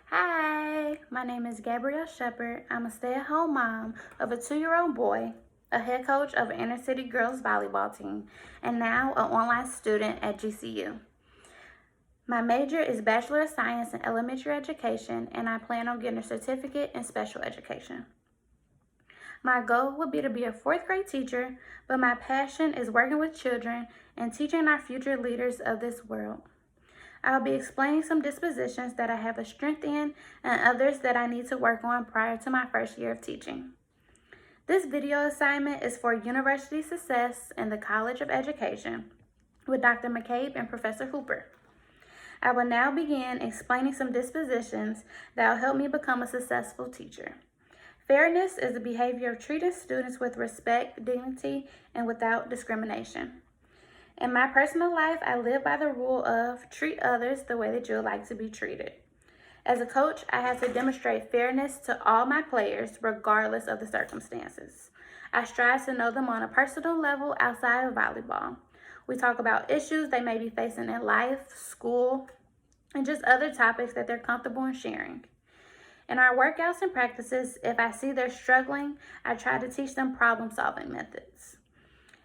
Hi, my name is Gabrielle Shepard. I'm a stay-at-home mom of a 2-year-old boy, a head coach of an inner-city girls volleyball team, and now an online student at GCU. My major is Bachelor of Science in Elementary Education, and I plan on getting a certificate in special education. My goal would be to be a 4th grade teacher, but my passion is working with children and teaching our future leaders of this world. I'll be explaining some dispositions that I have a strength in and others that I need to work on prior to my first year of teaching. This video assignment is for University Success in the College of Education with Dr. McCabe and Professor Hooper. I will now begin explaining some dispositions that will help me become a successful teacher. Fairness is the behavior of treating students with respect, dignity, and without discrimination. In my personal life, I live by the rule of treat others the way that you would like to be treated. As a coach, I have to demonstrate fairness to all my players, regardless of the circumstances. I strive to know them on a personal level outside of volleyball. We talk about issues they may be facing in life, school, and just other topics that they're comfortable in sharing. In our workouts and practices, if I see they're struggling, I try to teach them problem-solving methods.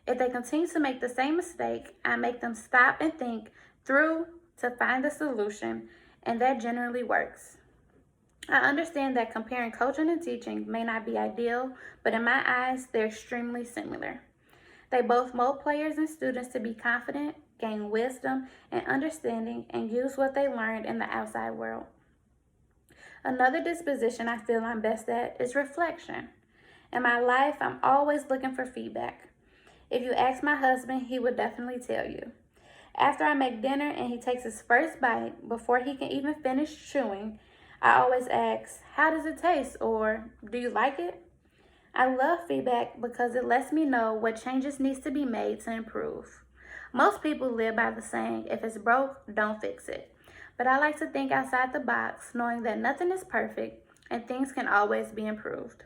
If they continue to make the same mistake, I make them stop and think through to find the solution, and that generally works. I understand that comparing coaching and teaching may not be ideal, but in my eyes, they're extremely similar. They both mold players and students to be confident, gain wisdom and understanding, and use what they learned in the outside world. Another disposition I feel I'm best at is reflection. In my life, I'm always looking for feedback. If you ask my husband, he would definitely tell you. After I make dinner and he takes his first bite, before he can even finish chewing, I always ask, how does it taste? Or, do you like it? I love feedback because it lets me know what changes needs to be made to improve. Most people live by the saying, if it's broke, don't fix it. But I like to think outside the box, knowing that nothing is perfect and things can always be improved.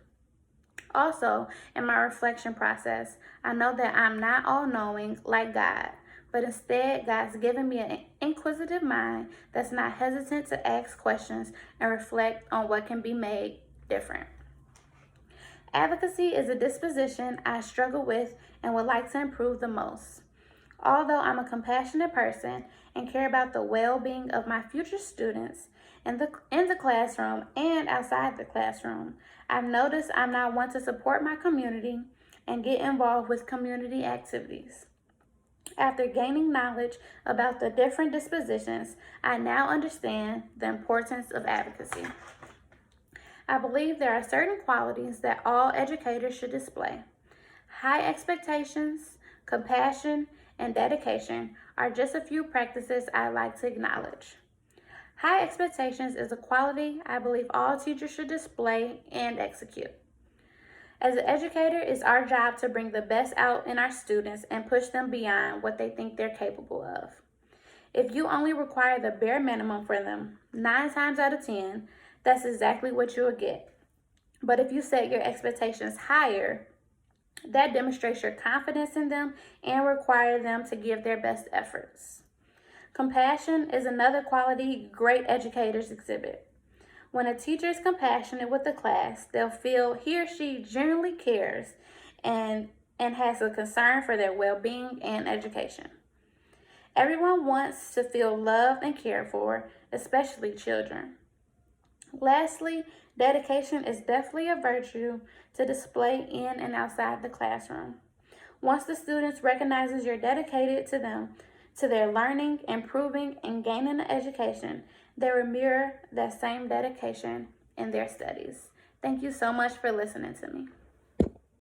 Also, in my reflection process, I know that I'm not all-knowing like God, but instead, God's given me an inquisitive mind that's not hesitant to ask questions and reflect on what can be made different. Advocacy is a disposition I struggle with and would like to improve the most. Although I'm a compassionate person and care about the well-being of my future students in the classroom and outside the classroom, I've noticed I'm not one to support my community and get involved with community activities. After gaining knowledge about the different dispositions, I now understand the importance of advocacy. I believe there are certain qualities that all educators should display. High expectations, compassion, and dedication are just a few practices I'd like to acknowledge. High expectations is a quality I believe all teachers should display and execute. As an educator, it's our job to bring the best out in our students and push them beyond what they think they're capable of. If you only require the bare minimum for them, 9 times out of 10, that's exactly what you'll get. But if you set your expectations higher, that demonstrates your confidence in them and require them to give their best efforts. Compassion is another quality great educators exhibit. When a teacher is compassionate with the class, they'll feel he or she genuinely cares and has a concern for their well-being and education. Everyone wants to feel loved and cared for, especially children. Lastly, dedication is definitely a virtue to display in and outside the classroom. Once the students recognizes you're dedicated to them, to their learning, improving, and gaining an education, they will mirror that same dedication in their studies. Thank you so much for listening to me.